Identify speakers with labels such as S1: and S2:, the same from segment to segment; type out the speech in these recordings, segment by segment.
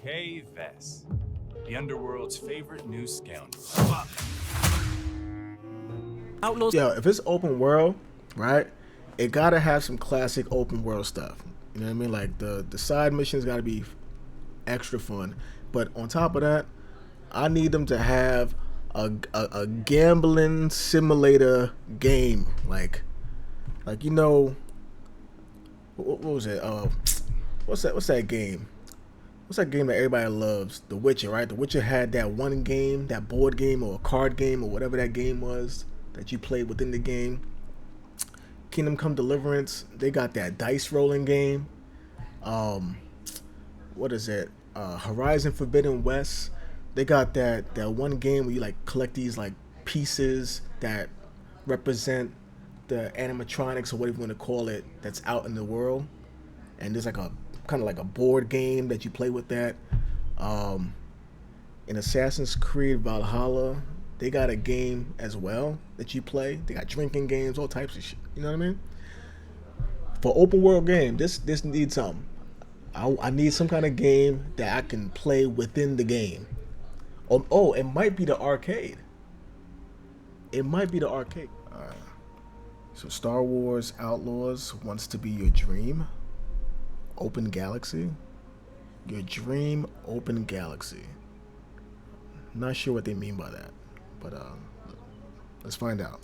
S1: Kay Vess, the underworld's favorite new scoundrel.
S2: Outlaws.
S3: Yeah, if it's open world, right, it gotta have some classic open world stuff. You know what I mean? Like the side missions gotta be extra fun. But on top of that, I need them to have a gambling simulator game. Like you know, what was it? What's that game? What's that game that everybody loves? The Witcher, right? The Witcher had that one game, that board game or a card game or whatever that game was that you played within the game. Kingdom Come Deliverance, they got that dice rolling game. What is it? Horizon Forbidden West. They got that one game where you like collect these like pieces that represent the animatronics or whatever you want to call it that's out in the world. And there's like a kind of like a board game that you play with that. In Assassin's Creed Valhalla, they got a game as well that you play. They got drinking games, all types of shit. You know what I mean? For open world game, this needs something. I need some kind of game that I can play within the game. Oh, it might be the arcade. It might be the arcade. So Star Wars Outlaws wants to be your dream. Open galaxy. Your dream open galaxy. Not sure what they mean by that, but let's find out.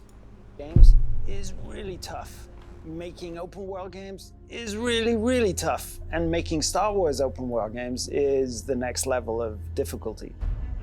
S4: Games is really tough. Making open world games is really, really tough. And making Star Wars open world games is the next level of difficulty.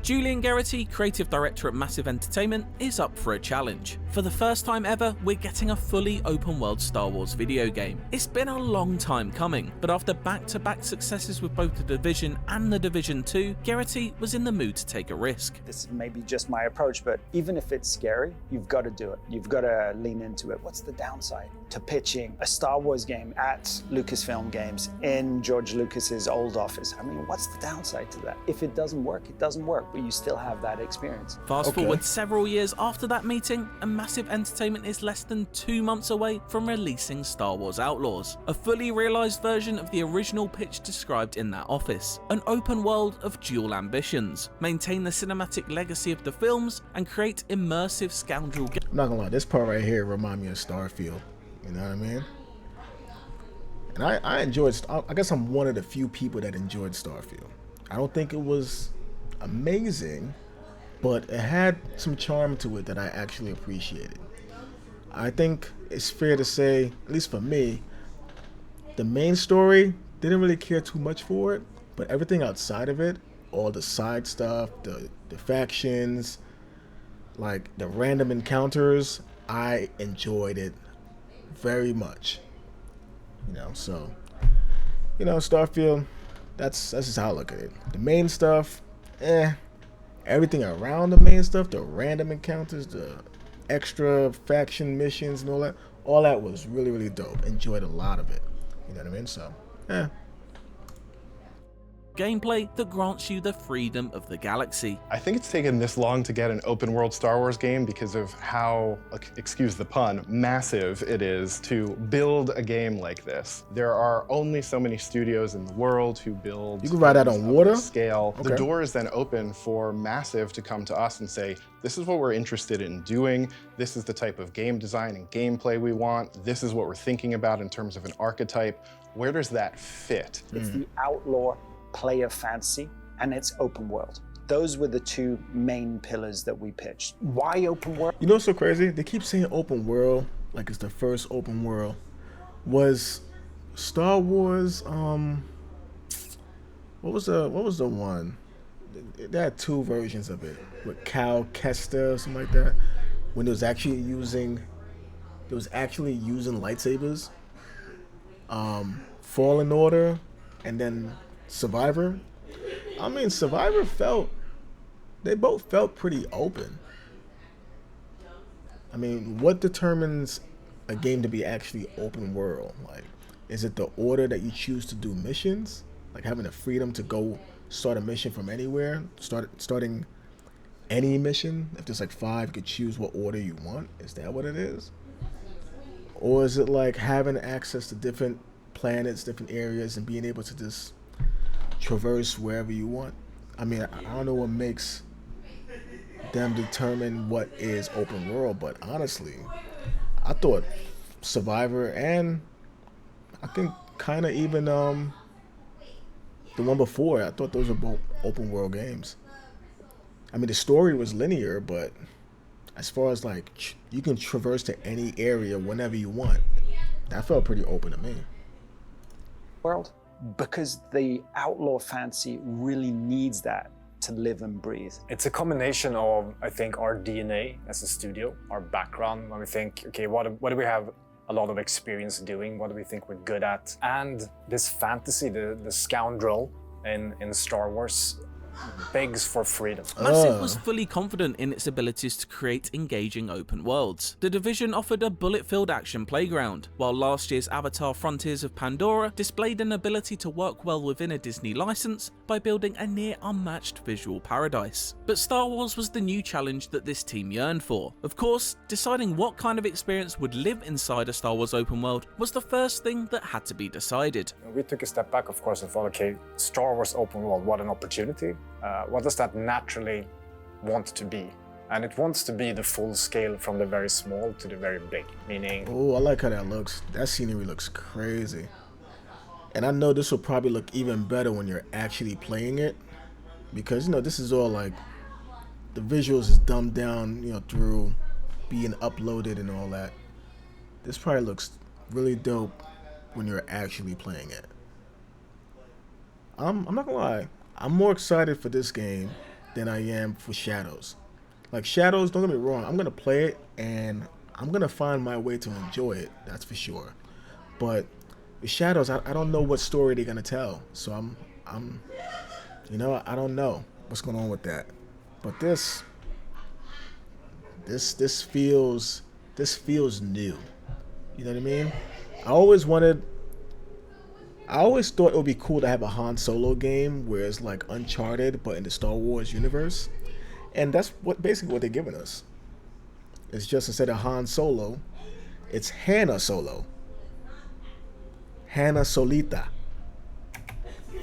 S2: Julian Garrity, creative director at Massive Entertainment, is up for a challenge. For the first time ever, we're getting a fully open-world Star Wars video game. It's been a long time coming, but after back-to-back successes with both The Division and The Division 2, Garrity was in the mood to take a risk.
S4: This may be just my approach, but even if it's scary, you've got to do it. You've got to lean into it. What's the downside to pitching a Star Wars game at Lucasfilm Games in George Lucas's old office? I mean, what's the downside to that? If it doesn't work, it doesn't work. But you still have that experience.
S2: Fast forward several years after that meeting, and Massive Entertainment is less than 2 months away from releasing Star Wars Outlaws, a fully realised version of the original pitch described in that office. An open world of dual ambitions, maintain the cinematic legacy of the films, and create immersive scoundrel games.
S3: I'm not gonna lie, this part right here remind me of Starfield. You know what I mean? And I enjoyed, I guess I'm one of the few people that enjoyed Starfield. I don't think it was amazing, but it had some charm to it that I actually appreciated. I think it's fair to say, at least for me, the main story didn't really care too much for it, but everything outside of it, all the side stuff, the factions, like the random encounters, I enjoyed it very much. You know, so Starfield, that's just how I look at it. The main stuff, everything around the main stuff, the random encounters, the extra faction missions and all that was really, really dope. Enjoyed a lot of it. You know what I mean? So,
S2: gameplay that grants you the freedom of the galaxy.
S5: I think it's taken this long to get an open world Star Wars game because of how, excuse the pun, massive it is to build a game like this. There are only so many studios in the world who build.
S3: You can ride that on water?
S5: Scale.
S3: Okay.
S5: The door is then open for Massive to come to us and say, this is what we're interested in doing. This is the type of game design and gameplay we want. This is what we're thinking about in terms of an archetype. Where does that fit?
S4: It's the outlaw player fantasy, and it's open world. Those were the two main pillars that we pitched. Why open world?
S3: You know what's so crazy? They keep saying open world like it's the first open world. Was Star Wars what was the one? They had two versions of it with Cal Kestis or something like that. When it was actually using lightsabers. Fallen Order and then Survivor. I mean, Survivor they both felt pretty open. I mean, what determines a game to be actually open world? Like, is it the order that you choose to do missions? Like having the freedom to go start a mission from anywhere? Starting any mission? If there's like 5, you could choose what order you want. Is that what it is? Or is it like having access to different planets, different areas, and being able to just traverse wherever you want. I mean, I don't know what makes them determine what is open world, but honestly, I thought Survivor and I think kind of even the one before, I thought those were both open world games. I mean, the story was linear, but as far as like you can traverse to any area whenever you want, that felt pretty open to me.
S4: World, because the outlaw fantasy really needs that to live and breathe.
S6: It's a combination of, I think, our DNA as a studio, our background, when we think, okay, what do we have a lot of experience doing, what do we think we're good at, and this fantasy, the scoundrel in Star Wars begs for freedom.
S2: Massive was fully confident in its abilities to create engaging open worlds. The Division offered a bullet-filled action playground, while last year's Avatar Frontiers of Pandora displayed an ability to work well within a Disney license by building a near unmatched visual paradise. But Star Wars was the new challenge that this team yearned for. Of course, deciding what kind of experience would live inside a Star Wars open world was the first thing that had to be decided.
S6: We took a step back, of course, and thought, okay, Star Wars open world, what an opportunity. What does that naturally want to be? And it wants to be the full scale from the very small to the very big, meaning...
S3: Oh, I like how that looks. That scenery looks crazy. And I know this will probably look even better when you're actually playing it. Because, you know, this is all like... The visuals is dumbed down, you know, through being uploaded and all that. This probably looks really dope when you're actually playing it. I'm not gonna lie. I'm more excited for this game than I am for Shadows. Like Shadows, don't get me wrong, I'm gonna play it and I'm gonna find my way to enjoy it, that's for sure. But with Shadows, I don't know what story they're gonna tell. So I'm you know, I don't know what's going on with that. But this feels new. You know what I mean? I always thought it would be cool to have a Han Solo game where it's like Uncharted but in the Star Wars universe. And that's basically what they're giving us. It's just instead of Han Solo, it's Hannah Solo. Hannah Solita.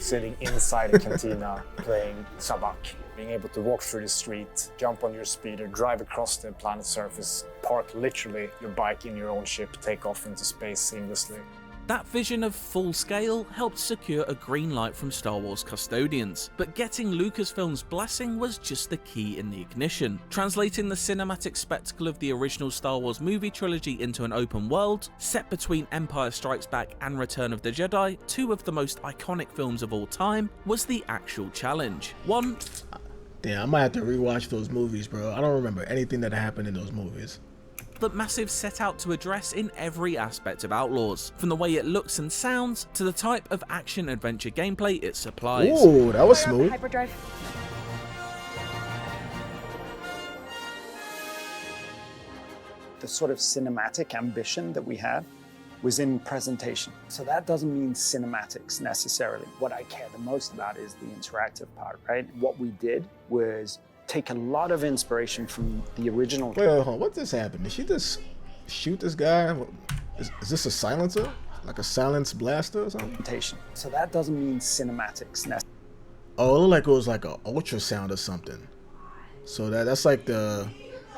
S6: Sitting inside a cantina playing Sabak, being able to walk through the street, jump on your speeder, drive across the planet's surface, park literally your bike in your own ship, take off into space seamlessly.
S2: That vision of full scale helped secure a green light from Star Wars custodians, but getting Lucasfilm's blessing was just the key in the ignition. Translating the cinematic spectacle of the original Star Wars movie trilogy into an open world, set between Empire Strikes Back and Return of the Jedi, two of the most iconic films of all time, was the actual challenge.
S3: Damn, I might have to rewatch those movies, bro. I don't remember anything that happened in those movies.
S2: That Massive set out to address in every aspect of Outlaws, from the way it looks and sounds to the type of action-adventure gameplay it supplies.
S3: Ooh, that was smooth.
S7: Hyperdrive.
S4: The sort of cinematic ambition that we had was in presentation. So that doesn't mean cinematics necessarily. What I care the most about is the interactive part, right? What we did was take a lot of inspiration from the original.
S3: Wait, hold on. What just happened? Did she just shoot this guy? Is this a silencer? Like a silence blaster or something?
S4: So that doesn't mean cinematics necessarily.
S3: Oh, it looked like it was like an ultrasound or something. So that's like the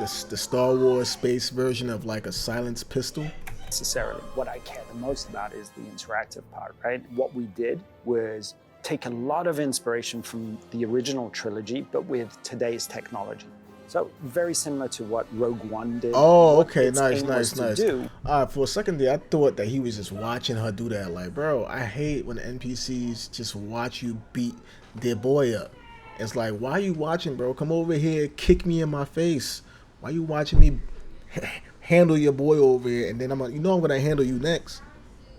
S3: Star Wars space version of like a silence pistol.
S4: Necessarily. What I care the most about is the interactive part, right? What we did was take a lot of inspiration from the original trilogy, but with today's technology. So very similar to what Rogue One did.
S3: Oh, okay, nice.
S4: Do.
S3: For a second there, I thought that he was just watching her do that. Like, bro, I hate when NPCs just watch you beat their boy up. It's like, why are you watching, bro? Come over here, kick me in my face. Why are you watching me handle your boy over here? And then I'm gonna handle you next.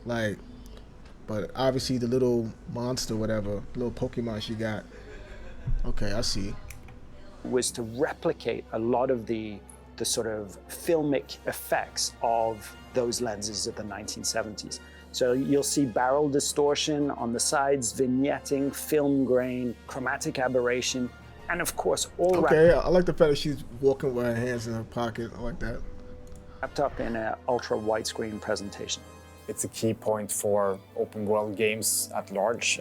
S3: Like, but obviously the little monster, whatever, little Pokemon she got. Okay, I see.
S4: Was to replicate a lot of the sort of filmic effects of those lenses of the 1970s. So you'll see barrel distortion on the sides, vignetting, film grain, chromatic aberration, and of course all
S3: okay, I like the fact that she's walking with her hands in her pocket. I like that.
S4: wrapped up in an ultra widescreen presentation.
S6: It's a key point for open world games at large,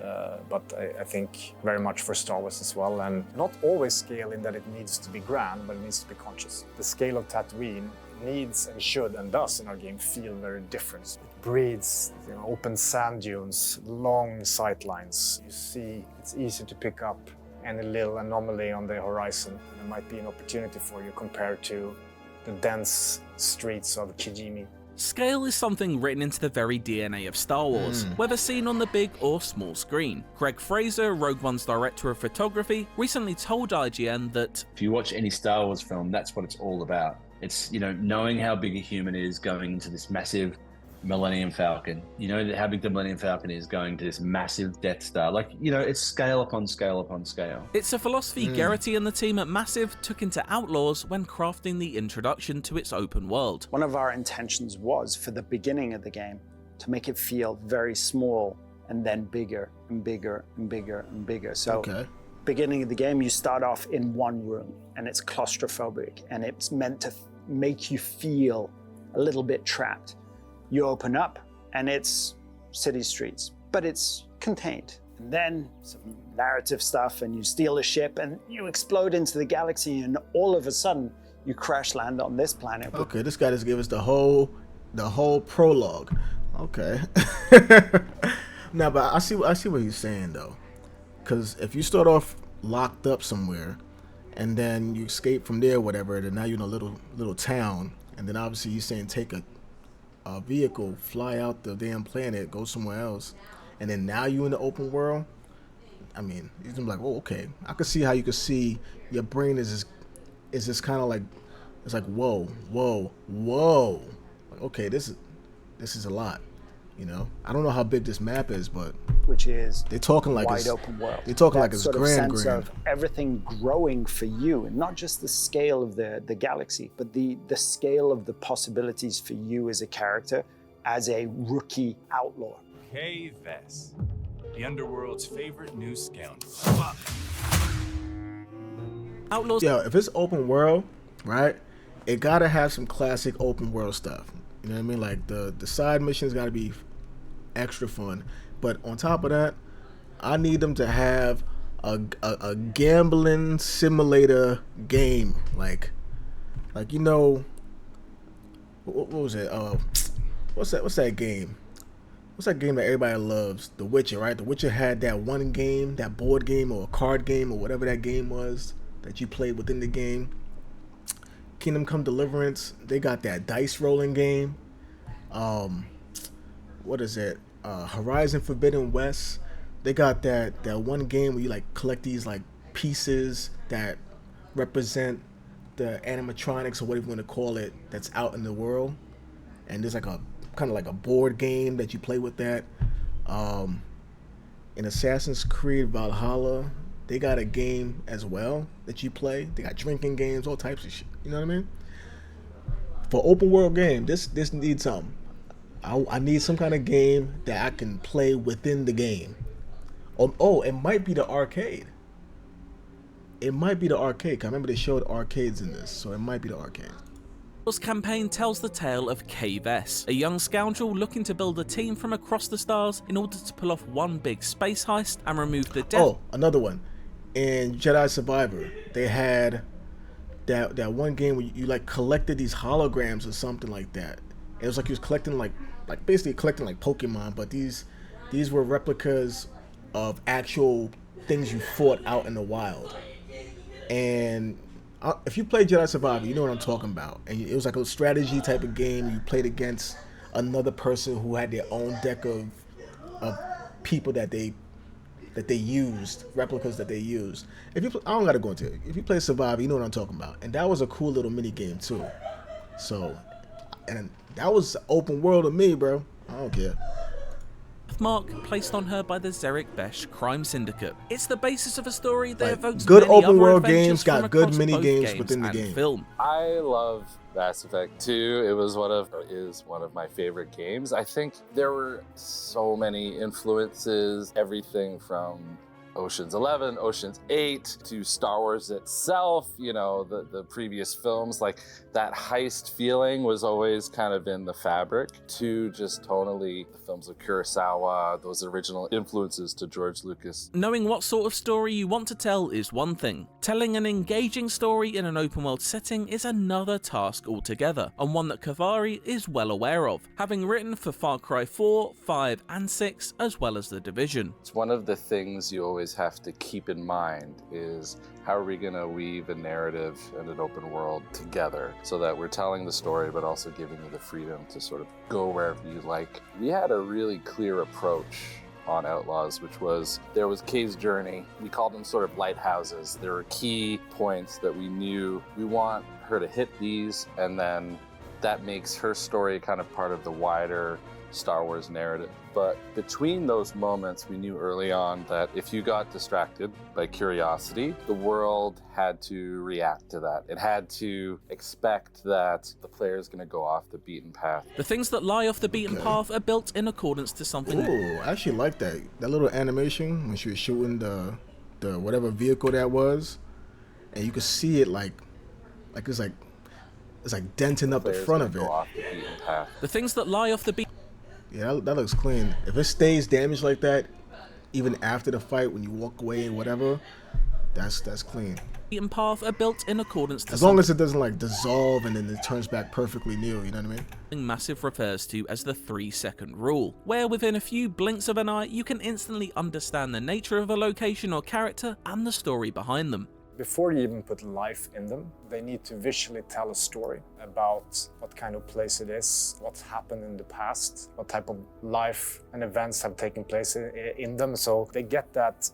S6: but I think very much for Star Wars as well. And not always scale in that it needs to be grand, but it needs to be conscious. The scale of Tatooine needs and should and does in our game feel very different. It breeds open sand dunes, long sight lines. You see, it's easy to pick up any little anomaly on the horizon. There might be an opportunity for you compared to the dense streets of Kijimi.
S2: Scale is something written into the very DNA of Star Wars, whether seen on the big or small screen. Greg Fraser, Rogue One's director of photography, recently told IGN that
S7: if you watch any Star Wars film, that's what it's all about. It's, knowing how big a human is going into this massive Millennium Falcon. You know how big the Millennium Falcon is going to this massive Death Star. It's scale upon scale upon scale.
S2: It's a philosophy Garrity and the team at Massive took into Outlaws when crafting the introduction to its open world.
S4: One of our intentions was, for the beginning of the game, to make it feel very small and then bigger and bigger and bigger and bigger. So, beginning of the game, you start off in one room and it's claustrophobic and it's meant to make you feel a little bit trapped. You open up and it's city streets, but it's contained. And then some narrative stuff and you steal a ship and you explode into the galaxy and all of a sudden you crash land on this planet.
S3: Okay, this guy just gave us the whole prologue. Okay. Now, but I see what he's saying though. Because if you start off locked up somewhere and then you escape from there, whatever, then now you're in a little town, and then obviously you're saying take a vehicle, fly out the damn planet, go somewhere else, and then now you in the open world. I mean, you're gonna be like, oh, okay. I can see how you can see your brain is just kind of like, it's like whoa. Like, okay, this is a lot. I don't know how big this map is, but
S4: which is
S3: they're talking like
S4: wide
S3: it's
S4: open world.
S3: They're talking
S4: that
S3: like it's
S4: sort of
S3: grand.
S4: Sense of everything growing for you, and not just the scale of the galaxy, but the scale of the possibilities for you as a character, as a rookie outlaw.
S1: Kay Vess, the underworld's favorite new scoundrel.
S2: Outlaws.
S3: Yeah, if it's open world, right, it gotta have some classic open world stuff. You know what I mean? Like the side missions gotta be extra fun. But on top of that, I need them to have a gambling simulator game. Like what was it? What's that game? What's that game that everybody loves? The Witcher, right? The Witcher had that one game, that board game or a card game or whatever that game was that you played within the game. Kingdom Come Deliverance, they got that dice rolling game. What is it? Horizon Forbidden West, they got that one game where you like collect these like pieces that represent the animatronics or whatever you want to call it that's out in the world, and there's like a kind of like a board game that you play with that. In Assassin's Creed Valhalla, they got a game as well that you play. They got drinking games, all types of shit. You know what I mean? For open world game, this needs something. I need some kind of game that I can play within the game. Oh, it might be the arcade. It might be the arcade. 'Cause I remember they showed arcades in this, so it might be the arcade.
S2: Outlaws campaign tells the tale of Kay Vess, a young scoundrel looking to build a team from across the stars in order to pull off one big space heist and remove the death.
S3: Oh, another one. In Jedi Survivor, they had that one game where you like collected these holograms or something like that. It was like you was collecting like basically collecting like Pokemon, but these were replicas of actual things you fought out in the wild. And if you play Jedi Survivor, you know what I'm talking about. And it was like a strategy type of game. You played against another person who had their own deck of people that they used, replicas that they used. I don't gotta go into it. If you play Survivor, you know what I'm talking about. And that was a cool little mini game too. So, and that was open world to me, bro. I don't care.
S2: Mark placed on her by the Zerek Besh crime syndicate. It's the basis of a story that evokes
S3: good
S2: many
S3: open
S2: other
S3: world
S2: adventures
S3: games, got
S2: from
S3: good
S2: across
S3: mini
S2: both
S3: games within the
S2: and
S3: game.
S2: Film.
S8: I love Mass Effect 2. It was one of my favorite games. I think there were so many influences, everything from Ocean's 11, Ocean's 8, to Star Wars itself, you know, the previous films, like that heist feeling was always kind of in the fabric, to just tonally the films of Kurosawa, those original influences to George Lucas.
S2: Knowing what sort of story you want to tell is one thing. Telling an engaging story in an open world setting is another task altogether, and one that Kavari is well aware of, having written for Far Cry 4, 5 and 6, as well as The Division.
S8: It's one of the things you always have to keep in mind is how are we going to weave a narrative and an open world together so that we're telling the story but also giving you the freedom to sort of go wherever you like. We had a really clear approach on Outlaws, which was there was Kay's journey. We called them sort of lighthouses. There were key points that we knew we want her to hit these, and then that makes her story kind of part of the wider Star Wars narrative. But between those moments, we knew early on that if you got distracted by curiosity, the world had to react to that. It had to expect that the player is going to go off the beaten path.
S2: The things that lie off the beaten path are built in accordance to something.
S3: Ooh, I actually like that. That little animation when she was shooting the whatever vehicle that was, and you could see it like it's like denting up the front of it.
S8: Go off the beaten path.
S2: The things that lie off the beaten.
S3: Yeah, that looks clean. If it stays damaged like that, even after the fight, when you walk away and whatever, that's clean.
S2: Beaten path are built in accordance to
S3: as long as it doesn't like dissolve and then it turns back perfectly new, you know what I mean?
S2: Massive refers to as the 3-second rule, where within a few blinks of an eye you can instantly understand the nature of a location or character and the story behind them.
S6: Before you even put life in them, they need to visually tell a story about what kind of place it is, what's happened in the past, what type of life and events have taken place in them. So they get that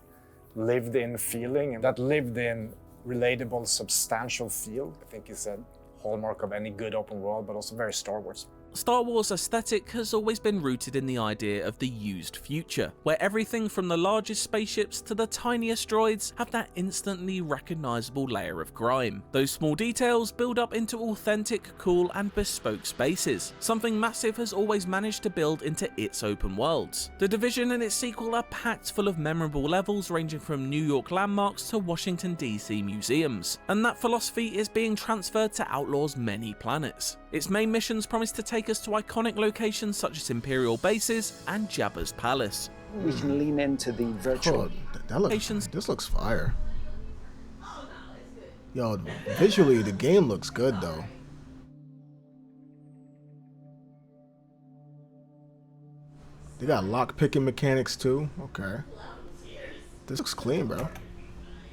S6: lived-in feeling, and that lived-in, relatable, substantial feel, I think is a hallmark of any good open world, but also very Star Wars.
S2: Star Wars aesthetic has always been rooted in the idea of the used future, where everything from the largest spaceships to the tiniest droids have that instantly recognizable layer of grime. Those small details build up into authentic, cool and bespoke spaces, something Massive has always managed to build into its open worlds. The Division and its sequel are packed full of memorable levels ranging from New York landmarks to Washington DC museums, and that philosophy is being transferred to Outlaws' many planets. Its main missions promise to take us to iconic locations such as Imperial bases and Jabba's palace.
S4: We can lean into the virtual.
S3: This looks fire. Yo, visually the game looks good though. They got lock picking mechanics too. Okay. This looks clean, bro.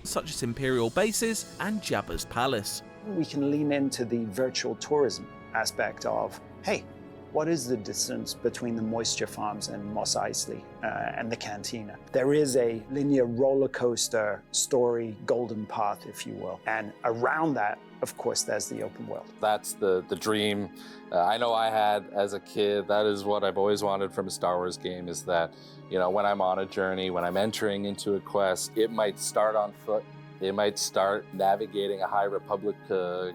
S2: Such as Imperial bases and Jabba's palace.
S4: We can lean into the virtual tourism aspect of, hey, what is the distance between the moisture farms and Mos Eisley and the cantina? There is a linear roller coaster story golden path, if you will. And around that, of course, there's the open world.
S8: That's the dream I know I had as a kid. That is what I've always wanted from a Star Wars game, is that, you know, when I'm on a journey, when I'm entering into a quest, it might start on foot. They might start navigating a High Republic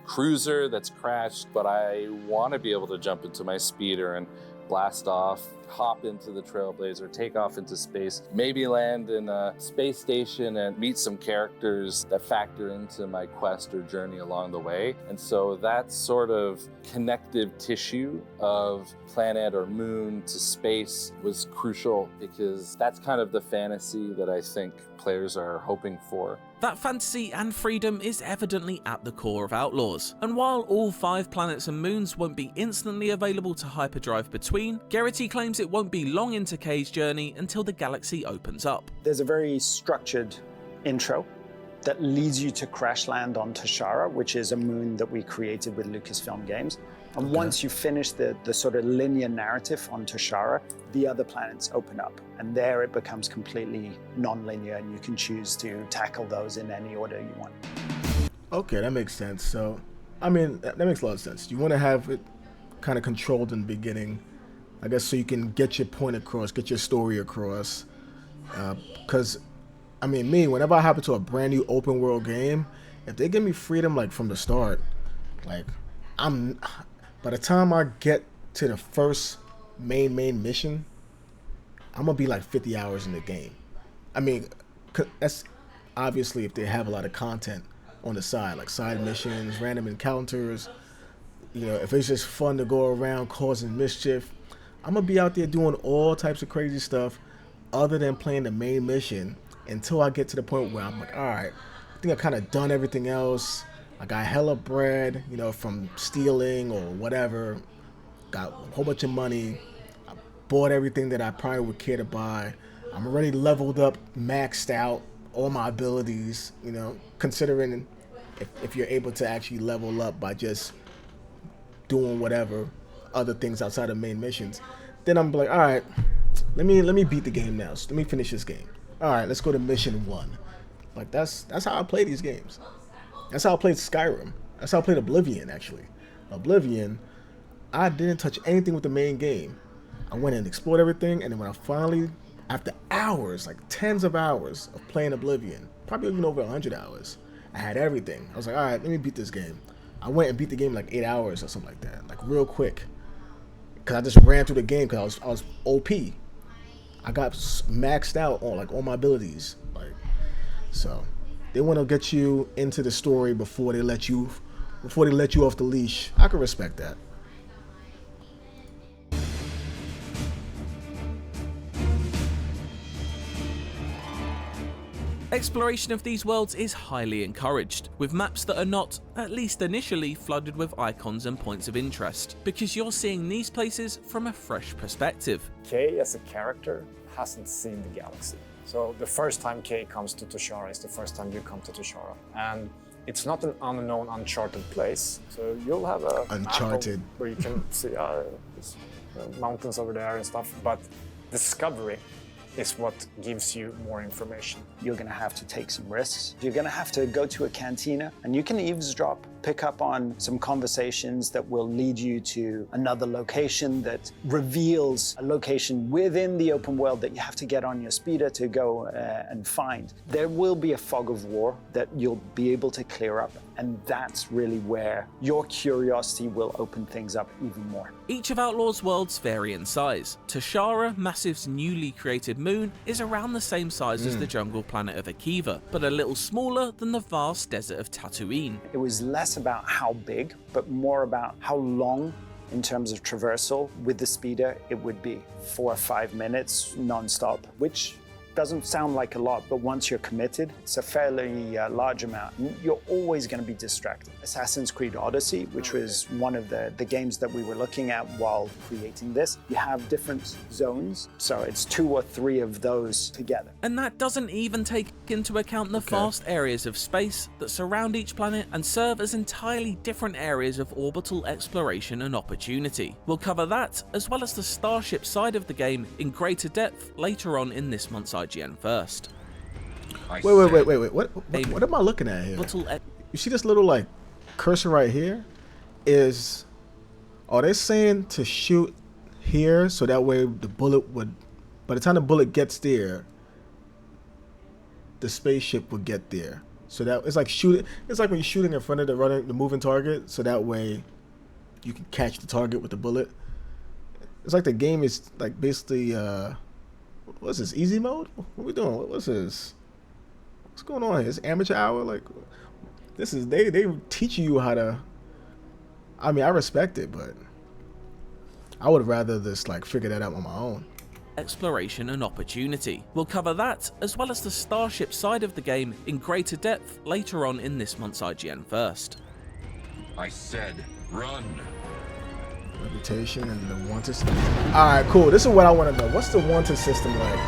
S8: cruiser that's crashed, but I want to be able to jump into my speeder and blast off, hop into the Trailblazer, take off into space, maybe land in a space station and meet some characters that factor into my quest or journey along the way. And so that sort of connective tissue of planet or moon to space was crucial, because that's kind of the fantasy that I think players are hoping for.
S2: That fantasy and freedom is evidently at the core of Outlaws, and while all 5 planets and moons won't be instantly available to hyperdrive between, Garrity claims it won't be long into Kay's journey until the galaxy opens up.
S4: There's a very structured intro that leads you to crash land on Tashara, which is a moon that we created with Lucasfilm Games. And once you finish the sort of linear narrative on Tashara, the other planets open up. And there it becomes completely non-linear, and you can choose to tackle those in any order you want.
S3: Okay, that makes sense. So, I mean, that makes a lot of sense. You want to have it kind of controlled in the beginning, I guess, so you can get your point across, get your story across. Because, I mean, whenever I hop into a brand new open world game, if they give me freedom, like, from the start, like, by the time I get to the first main mission, I'm gonna be like 50 hours in the game. I mean, that's obviously if they have a lot of content on the side, like side missions, random encounters. You know, if it's just fun to go around causing mischief, I'm gonna be out there doing all types of crazy stuff other than playing the main mission until I get to the point where I'm like, all right, I think I kind of done everything else. I got hella bread, you know, from stealing or whatever. Got a whole bunch of money. I bought everything that I probably would care to buy. I'm already leveled up, maxed out all my abilities, you know, considering if you're able to actually level up by just doing whatever other things outside of main missions, then I'm like, all right, let me beat the game now. So let me finish this game. All right, let's go to mission 1. Like that's how I play these games. That's how I played Skyrim. That's how I played Oblivion, actually. Oblivion, I didn't touch anything with the main game. I went and explored everything, and then when I finally, after hours, like tens of hours of playing Oblivion, probably even over 100 hours, I had everything. I was like, all right, let me beat this game. I went and beat the game in like 8 hours or something like that, like real quick. Cause I just ran through the game because I was OP. I got maxed out on like all my abilities. Like, so they want to get you into the story before they let you off the leash. I can respect that.
S2: Exploration of these worlds is highly encouraged, with maps that are not, at least initially, flooded with icons and points of interest, because you're seeing these places from a fresh perspective.
S6: Kay as a character hasn't seen the galaxy. So the first time Kay comes to Toshara is the first time you come to Toshara. And it's not an unknown, uncharted place. So you'll have a
S3: Uncharted
S6: map where you can see there's, mountains over there and stuff, but discovery is what gives you more information.
S4: You're gonna have to take some risks. You're gonna have to go to a cantina and you can eavesdrop, pick up on some conversations that will lead you to another location that reveals a location within the open world that you have to get on your speeder to go and find. There will be a fog of war that you'll be able to clear up, and that's really where your curiosity will open things up even more.
S2: Each of Outlaws' worlds vary in size. Toshara, Massive's newly created moon, is around the same size as the jungle planet of Akiva, but a little smaller than the vast desert of Tatooine.
S4: It was less about how big, but more about how long in terms of traversal with the speeder it would be. 4 or 5 minutes non-stop, which doesn't sound like a lot, but once you're committed, it's a fairly large amount. You're always going to be distracted. Assassin's Creed Odyssey, which was one of the games that we were looking at while creating this, you have different zones, so it's 2 or 3 of those together.
S2: And that doesn't even take into account the vast areas of space that surround each planet and serve as entirely different areas of orbital exploration and opportunity. We'll cover that, as well as the starship side of the game, in greater depth later on in this month's IGN First.
S3: Wait. What am I looking at here? You see this little like cursor right here? Are they saying to shoot here so that way the bullet would, by the time the bullet gets there, the spaceship would get there? So that it's like shooting. It's like when you're shooting in front of the moving target, so that way you can catch the target with the bullet. It's like the game is like basically. What's this, easy mode? What are we doing? What's this? What's going on here? It's amateur hour? Like, this is, they teach you how to, I mean, I respect it, but I would rather just like figure that out on my own.
S2: Exploration and opportunity. We'll cover that, as well as the starship side of the game in greater depth later on in this month's IGN First.
S9: I said, run.
S3: Reputation and the wanted system. Alright, cool. This is what I want to know. What's the wanted system like?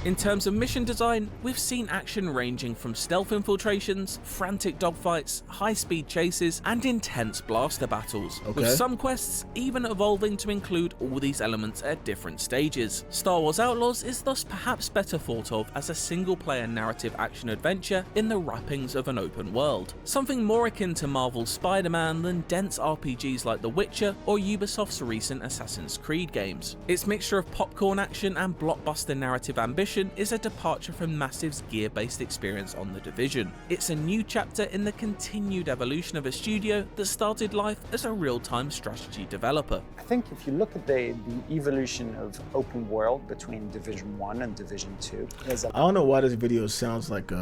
S2: In terms of mission design, we've seen action ranging from stealth infiltrations, frantic dogfights, high-speed chases, and intense blaster battles, with some quests even evolving to include all these elements at different stages. Star Wars Outlaws is thus perhaps better thought of as a single-player narrative action-adventure in the wrappings of an open world, something more akin to Marvel's Spider-Man than dense RPGs like The Witcher or Ubisoft's recent Assassin's Creed games. Its mixture of popcorn action and blockbuster narrative ambition mission is a departure from Massive's gear-based experience on The Division. It's a new chapter in the continued evolution of a studio that started life as a real-time strategy developer.
S4: I think if you look at the evolution of open world between Division 1 and Division 2, there's a
S3: I don't know why this video sounds like he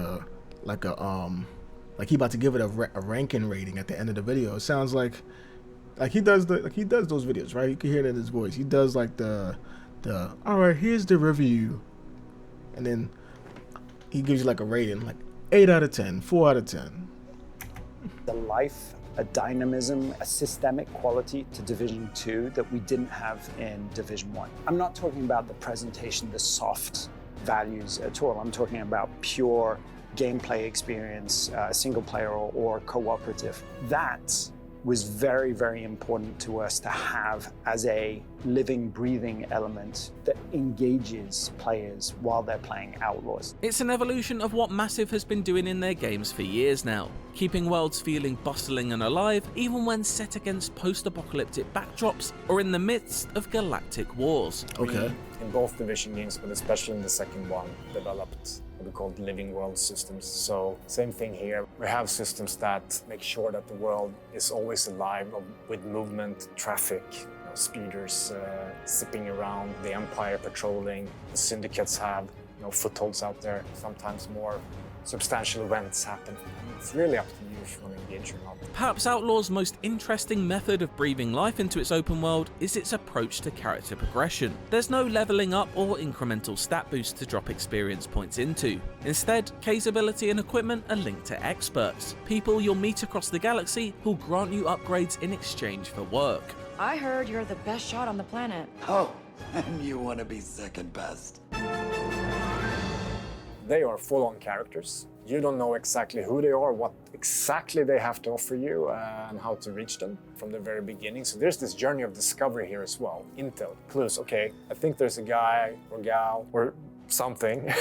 S3: about to give it a ranking rating at the end of the video. It sounds like he does those videos, right? You can hear it in his voice. He does like the all right, here's the review, and then he gives you like a rating, like 8 out of 10, 4 out of 10.
S4: The life, a dynamism, a systemic quality to Division 2 that we didn't have in Division 1. I'm not talking about the presentation, the soft values at all. I'm talking about pure gameplay experience, single player or cooperative. That was very, very important to us to have as a living, breathing element that engages players while they're playing Outlaws.
S2: It's an evolution of what Massive has been doing in their games for years now, keeping worlds feeling bustling and alive even when set against post-apocalyptic backdrops or in the midst of galactic wars.
S3: Okay.
S6: In both Division games, but especially in the second one, developed what we call living world systems. So same thing here. We have systems that make sure that the world is always alive with movement, traffic, speeders zipping around, the Empire patrolling, the syndicates have footholds out there, sometimes more substantial events happen. It's really up to you if you want to engage or not.
S2: Perhaps Outlaws' most interesting method of breathing life into its open world is its approach to character progression. There's no leveling up or incremental stat boosts to drop experience points into. Instead, Kay's ability and equipment are linked to experts, people you'll meet across the galaxy who'll grant you upgrades in exchange for work.
S10: I heard you're the best shot on the planet.
S11: Oh, and you want to be second best.
S6: They are full-on characters. You don't know exactly who they are, what exactly they have to offer you, and how to reach them from the very beginning. So there's this journey of discovery here as well. Intel, clues, okay, I think there's a guy or gal or something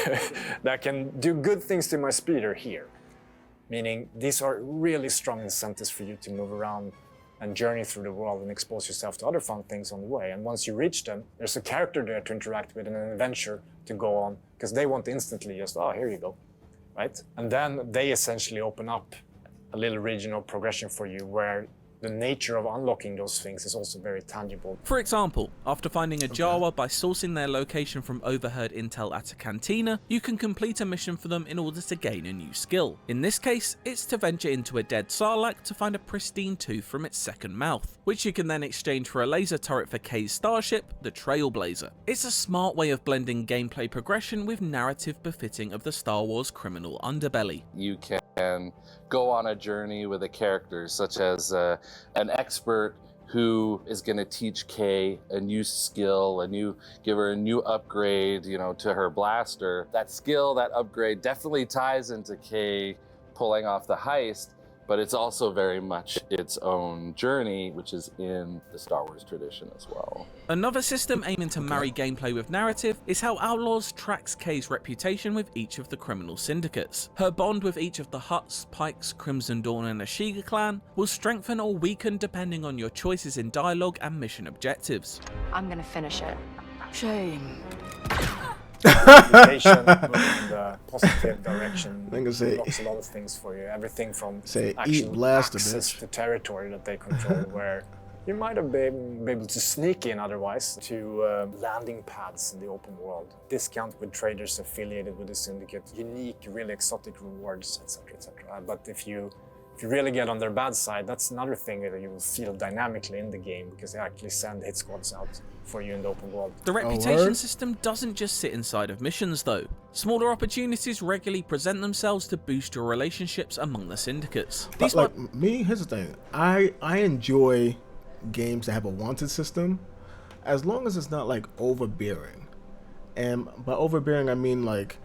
S6: that can do good things to my speeder here. Meaning these are really strong incentives for you to move around and journey through the world and expose yourself to other fun things on the way. And once you reach them, there's a character there to interact with and an adventure to go on, because they want instantly just, oh, here you go, right? And then they essentially open up a little regional progression for you where the nature of unlocking those things is also very tangible.
S2: For example, after finding a Jawa by sourcing their location from overheard intel at a cantina, you can complete a mission for them in order to gain a new skill. In this case, it's to venture into a dead Sarlacc to find a pristine tooth from its second mouth, which you can then exchange for a laser turret for Kay's starship, the Trailblazer. It's a smart way of blending gameplay progression with narrative befitting of the Star Wars criminal underbelly.
S8: You can go on a journey with a character such as an expert who is going to teach Kay a new skill, give her a new upgrade, to her blaster. That skill, that upgrade definitely ties into Kay pulling off the heist, but it's also very much its own journey, which is in the Star Wars tradition as well.
S2: Another system aiming to marry gameplay with narrative is how Outlaws tracks Kay's reputation with each of the criminal syndicates. Her bond with each of the Hutts, Pikes, Crimson Dawn and Ashiga clan will strengthen or weaken depending on your choices in dialogue and mission objectives.
S10: I'm gonna finish it. Shame.
S6: Reputation in the positive direction unlocks a lot of things for you. Everything from actual access to territory that they control, where you might have been able to sneak in otherwise, to landing pads in the open world, discount with traders affiliated with the syndicate, unique, really exotic rewards, etc., etc. But if you really get on their bad side, that's another thing that you will feel dynamically in the game, because they actually send hit squads out for you in the open world.
S2: The reputation system doesn't just sit inside of missions though. Smaller opportunities regularly present themselves to boost your relationships among the syndicates.
S3: Here's the thing. I enjoy games that have a wanted system, as long as it's not like overbearing. And by overbearing, I mean, like,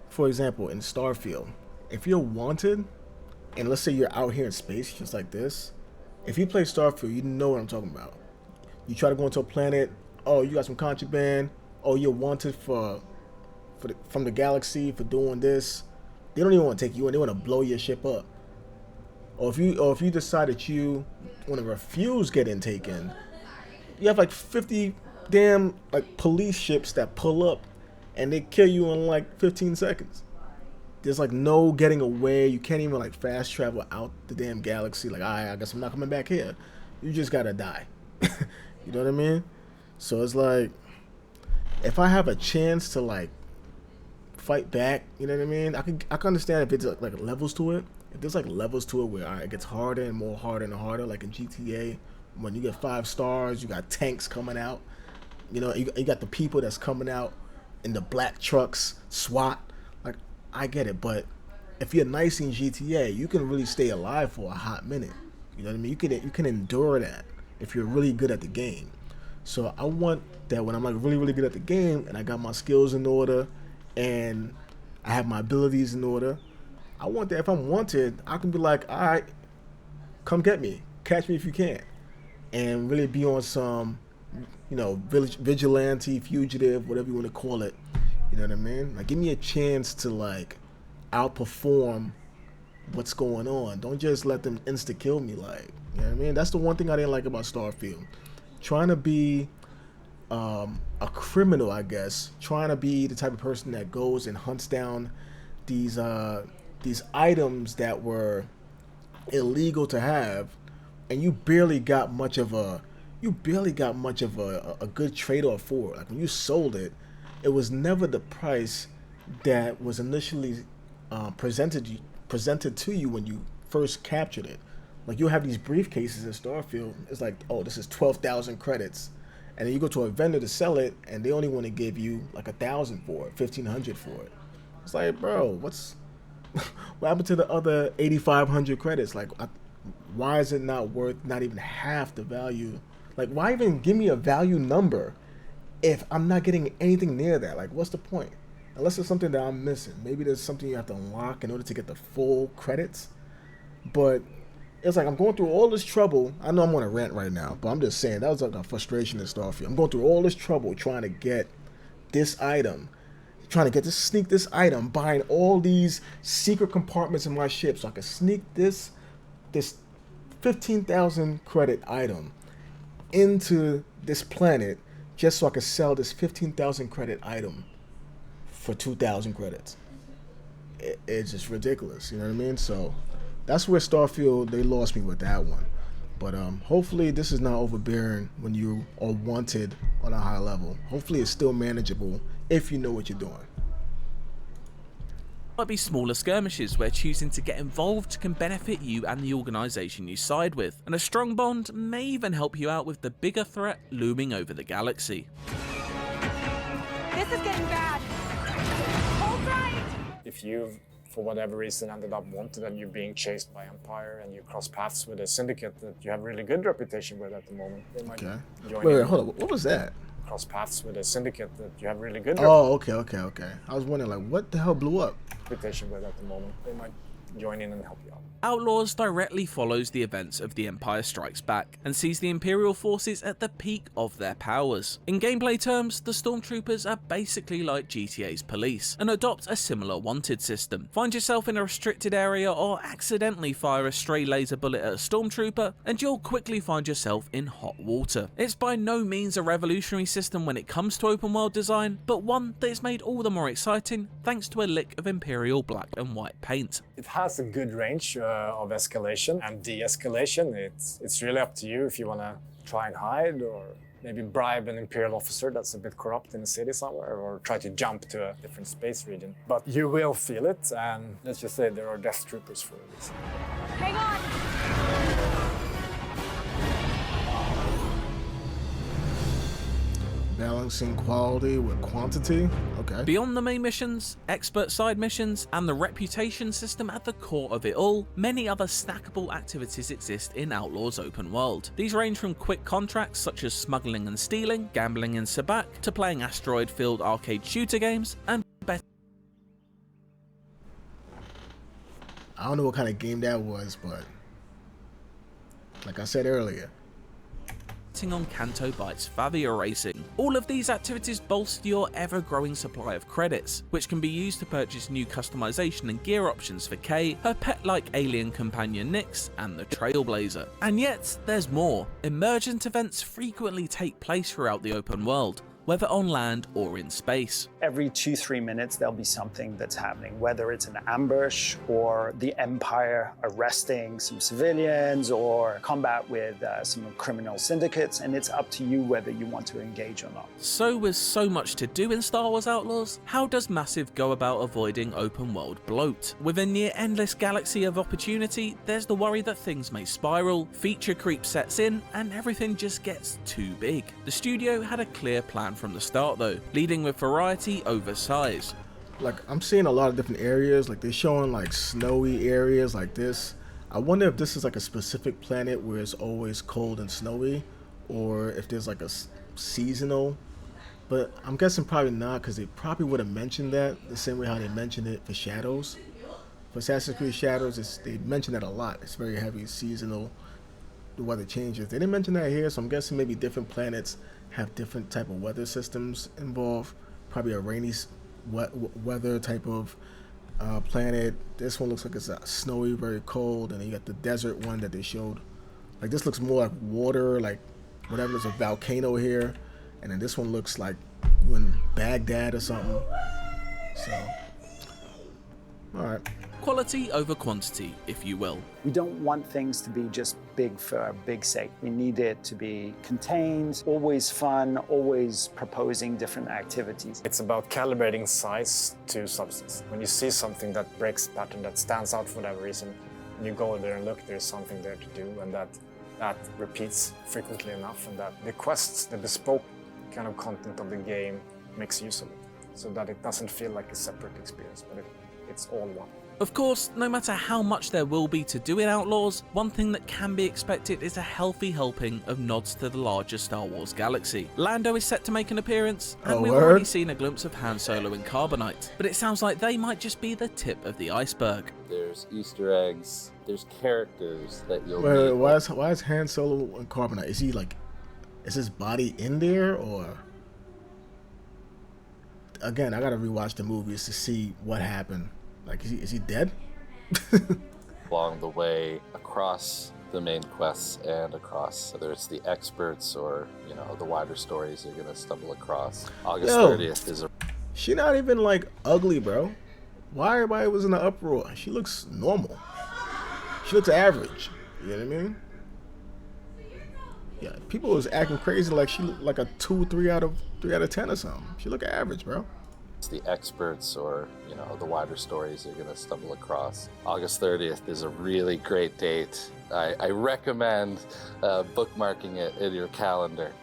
S3: for example, in Starfield, if you're wanted, and let's say you're out here in space just like this, if you play Starfield, you know what I'm talking about. You try to go into a planet, oh, you got some contraband, oh, you're wanted from the galaxy for doing this. They don't even want to take you in, they want to blow your ship up. Or if you decide that you want to refuse getting taken, you have like 50 damn like police ships that pull up and they kill you in like 15 seconds. There's like no getting away. You can't even like fast travel out the damn galaxy. Like, I guess I'm not coming back here. You just gotta die. You know what I mean? So it's like, if I have a chance to like fight back, you know what I mean? I can understand if it's like levels to it. If there's like levels to it where it gets harder and more harder and harder, like in GTA, when you get 5 stars, you got tanks coming out. You know, you got the people that's coming out in the black trucks, SWAT. Like, I get it, but if you're nice in GTA, you can really stay alive for a hot minute. You know what I mean? You can endure that if you're really good at the game. So I want that when I'm like really, really good at the game and I got my skills in order and I have my abilities in order, I want that if I'm wanted, I can be like, all right, come get me. Catch me if you can. And really be on some, you know, vigilante, fugitive, whatever you want to call it. You know what I mean? Like, give me a chance to like outperform what's going on. Don't just let them insta kill me. Like, you know what I mean? That's the one thing I didn't like about Starfield. Trying to be a criminal, I guess. Trying to be the type of person that goes and hunts down these items that were illegal to have, and you barely got much of a good trade-off for it. Like, when you sold it, it was never the price that was initially presented to you when you first captured it. Like, you'll have these briefcases in Starfield. It's like, oh, this is 12,000 credits, and then you go to a vendor to sell it, and they only want to give you like 1,000 for it, 1,500 for it. It's like, bro, what happened to the other 8,500 credits? Like, why is it not worth not even half the value? Like, why even give me a value number if I'm not getting anything near that? Like, what's the point? Unless it's something that I'm missing. Maybe there's something you have to unlock in order to get the full credits. But it's like, I'm going through all this trouble. I know I'm on a rant right now, but I'm just saying, that was like a frustration in Starfield. I'm going through all this trouble trying to get this item, sneak this item, buying all these secret compartments in my ship so I can sneak this 15,000 credit item into this planet just so I could sell this 15,000 credit item for 2,000 credits. It's just ridiculous, you know what I mean? So that's where Starfield, they lost me with that one. But hopefully this is not overbearing when you are wanted on a high level. Hopefully it's still manageable if you know what you're doing.
S2: Might be smaller skirmishes where choosing to get involved can benefit you and the organisation you side with, and a strong bond may even help you out with the bigger threat looming over the galaxy.
S10: This is getting bad. Hold tight!
S6: If you've, for whatever reason, ended up wanted and you're being chased by Empire and you cross paths with a syndicate that you have really good reputation with at the moment, they might join
S3: Wait, hold on. What was that?
S6: Cross paths with a syndicate that you have really good
S3: okay. I was wondering, like, what the hell blew up?
S6: reputation with at the moment. They might join in and help you out.
S2: Outlaws directly follows the events of The Empire Strikes Back and sees the Imperial forces at the peak of their powers. In gameplay terms, the Stormtroopers are basically like GTA's police and adopt a similar wanted system. Find yourself in a restricted area or accidentally fire a stray laser bullet at a Stormtrooper and you'll quickly find yourself in hot water. It's by no means a revolutionary system when it comes to open world design, but one that is made all the more exciting thanks to a lick of Imperial black and white paint.
S6: It has a good range of escalation and de-escalation. It's really up to you if you want to try and hide or maybe bribe an Imperial officer that's a bit corrupt in a city somewhere, or try to jump to a different space region. But you will feel it, and let's just say there are Death Troopers for a reason.
S10: Hang on!
S3: Balancing quality with quantity? Okay.
S2: Beyond the main missions, expert side missions, and the reputation system at the core of it all, many other snackable activities exist in Outlaws open world. These range from quick contracts such as smuggling and stealing, gambling in Sabak, to playing asteroid-filled arcade shooter games, and better.
S3: I don't know what kind of game that was, but like I said earlier,
S2: on Canto Bite's Favia Racing. All of these activities bolster your ever-growing supply of credits, which can be used to purchase new customization and gear options for Kay, her pet-like alien companion Nyx, and the Trailblazer. And yet, there's more. Emergent events frequently take place throughout the open world, whether on land or in space.
S4: Every 2-3 minutes, there'll be something that's happening, whether it's an ambush or the Empire arresting some civilians or combat with some criminal syndicates, and it's up to you whether you want to engage or not.
S2: So with so much to do in Star Wars Outlaws, how does Massive go about avoiding open world bloat? With a near endless galaxy of opportunity, there's the worry that things may spiral, feature creep sets in, and everything just gets too big. The studio had a clear plan from the start though, leading with variety over size.
S3: Like, I'm seeing a lot of different areas, like they're showing like snowy areas like this. I wonder if this is like a specific planet where it's always cold and snowy, or if there's like a seasonal, but I'm guessing probably not, because they probably would have mentioned that the same way how they mentioned it for Shadows. For Assassin's Creed Shadows, they mention that a lot. It's very heavy seasonal, the weather changes. They didn't mention that here, so I'm guessing maybe different planets have different type of weather systems involved. Probably a rainy weather type of planet. This one looks like it's snowy, very cold, and then you got the desert one that they showed. Like, this looks more like water, like whatever. There's a volcano here, and then this one looks like you in Baghdad or something. So, all right.
S2: Quality over quantity, if you will.
S4: We don't want things to be just big for big sake. We need it to be contained, always fun, always proposing different activities.
S6: It's about calibrating size to substance. When you see something that breaks the pattern, that stands out for whatever reason, and you go there and look, there's something there to do, and that repeats frequently enough, and that the quests, the bespoke kind of content of the game makes use of it, so that it doesn't feel like a separate experience, but it's all one.
S2: Of course, no matter how much there will be to do in Outlaws, one thing that can be expected is a healthy helping of nods to the larger Star Wars galaxy. Lando is set to make an appearance, and we've already seen a glimpse of Han Solo and Carbonite, but it sounds like they might just be the tip of the iceberg.
S8: There's Easter eggs, there's characters that you'll
S3: Wait, why is Han Solo and Carbonite? Is he like, is his body in there, or? Again, I gotta rewatch the movies to see what happened. Like, is he dead?
S8: along the way across the main quests and across whether it's the experts or, you know, the wider stories you're gonna stumble across. August 30th is a...
S3: She not even like ugly, bro. Why everybody was in an uproar? She looks normal. She looks average. You know what I mean? Yeah, people was acting crazy like she looked like a 3 out of 10 or something. She look average, bro.
S8: It's the experts or, you know, the wider stories you're gonna stumble across. August 30th is a really great date. I recommend bookmarking it in your calendar.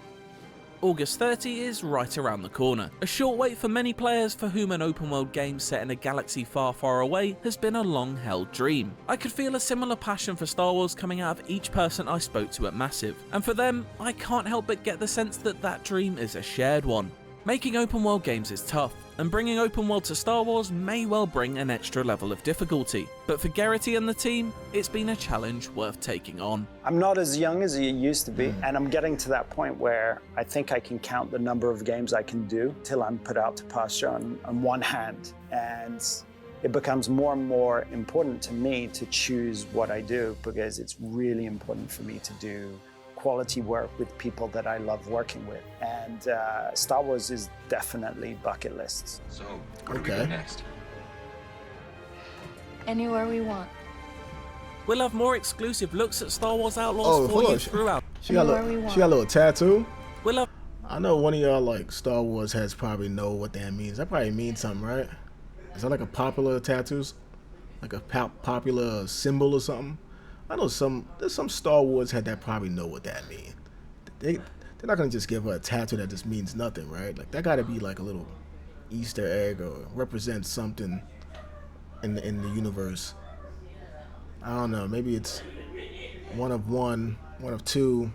S2: August 30 is right around the corner. A short wait for many players for whom an open world game set in a galaxy far, far away has been a long-held dream. I could feel a similar passion for Star Wars coming out of each person I spoke to at Massive, and for them, I can't help but get the sense that that dream is a shared one. Making open world games is tough, and bringing open world to Star Wars may well bring an extra level of difficulty, but for Garrity and the team, it's been a challenge worth taking on.
S4: I'm not as young as I used to be, and I'm getting to that point where I think I can count the number of games I can do till I'm put out to pasture on one hand, and it becomes more and more important to me to choose what I do, because it's really important for me to do quality work with people that I love working with, and Star Wars is definitely bucket lists.
S9: So, where do we go next?
S10: Anywhere we want.
S2: We'll have more exclusive looks at Star Wars Outlaws for you throughout.
S3: She got a little tattoo.
S2: We'll have...
S3: I know one of y'all like Star Wars heads probably know what that means. That probably means something, right? Is that like a popular tattoos? Like a popular symbol or something? I know there's some Star Wars head that probably know what that means. They're not gonna just give her a tattoo that just means nothing, right? Like, that gotta be like a little Easter egg or represent something in the universe. I don't know, maybe it's one of two,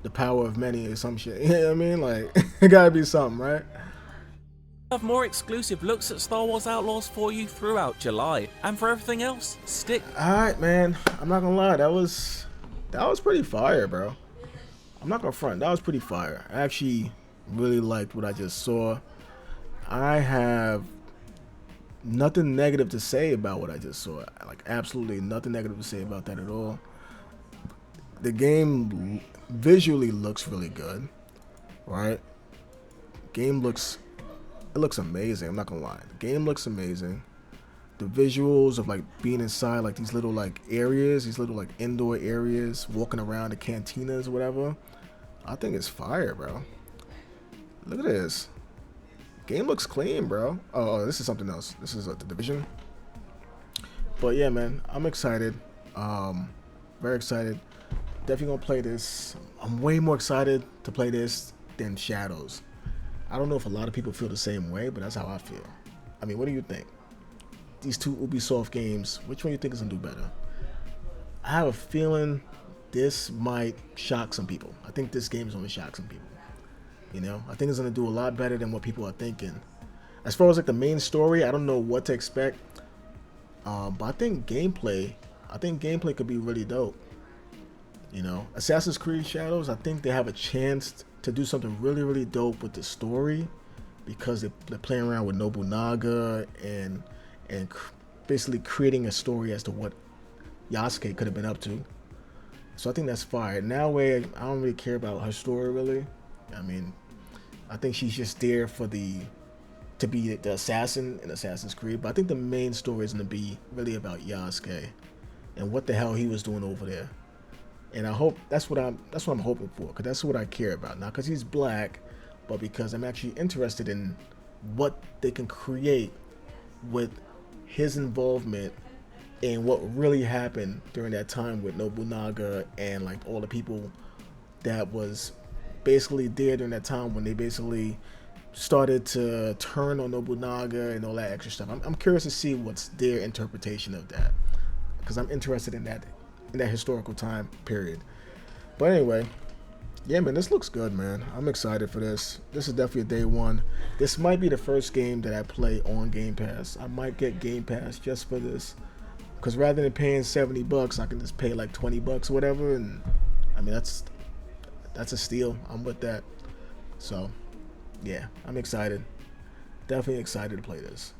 S3: the power of many or some shit. You know what I mean? Like, it gotta be something, right?
S2: Have more exclusive looks at Star Wars Outlaws for you throughout July, and for everything else, stick.
S3: Alright, man, I'm not gonna lie, that was pretty fire, bro. I'm not gonna front, that was pretty fire. I actually really liked what I just saw. I have nothing negative to say about what I just saw. Like, absolutely nothing negative to say about that at all. The game visually looks really good, right? Game looks, it looks amazing. I'm not gonna lie. The game looks amazing. The visuals of like being inside like these little like areas, these little like indoor areas, walking around the cantinas, whatever. I think it's fire, bro. Look at this. Game looks clean, bro. Oh, this is something else. This is the Division. But yeah, man, I'm excited. Very excited. Definitely gonna play this. I'm way more excited to play this than Shadows. I don't know if a lot of people feel the same way, but that's how I feel. I mean, what do you think? These two Ubisoft games, which one do you think is gonna do better? I have a feeling this might shock some people. I think this game is gonna shock some people. You know, I think it's gonna do a lot better than what people are thinking. As far as like the main story, I don't know what to expect. But I think gameplay could be really dope. You know, Assassin's Creed Shadows, I think they have a chance to do something really, really dope with the story because they're playing around with Nobunaga and basically creating a story as to what Yasuke could have been up to. So I think that's fire. Now, I don't really care about her story really. I mean, I think she's just there to be the assassin in Assassin's Creed. But I think the main story is gonna be really about Yasuke and what the hell he was doing over there. And I hope that's what I'm hoping for, because that's what I care about. Not because he's black, but because I'm actually interested in what they can create with his involvement in what really happened during that time with Nobunaga and like all the people that was basically there during that time when they basically started to turn on Nobunaga and all that extra stuff. I'm curious to see what's their interpretation of that, because I'm interested in that historical time period. But anyway, yeah, man, this looks good, man. I'm excited for this. This is definitely a day one. This might be the first game that I play on Game Pass. I might get Game Pass just for this, because rather than paying $70, I can just pay like $20 or whatever. And I mean, that's a steal. I'm with that. So yeah, I'm excited. Definitely excited to play this.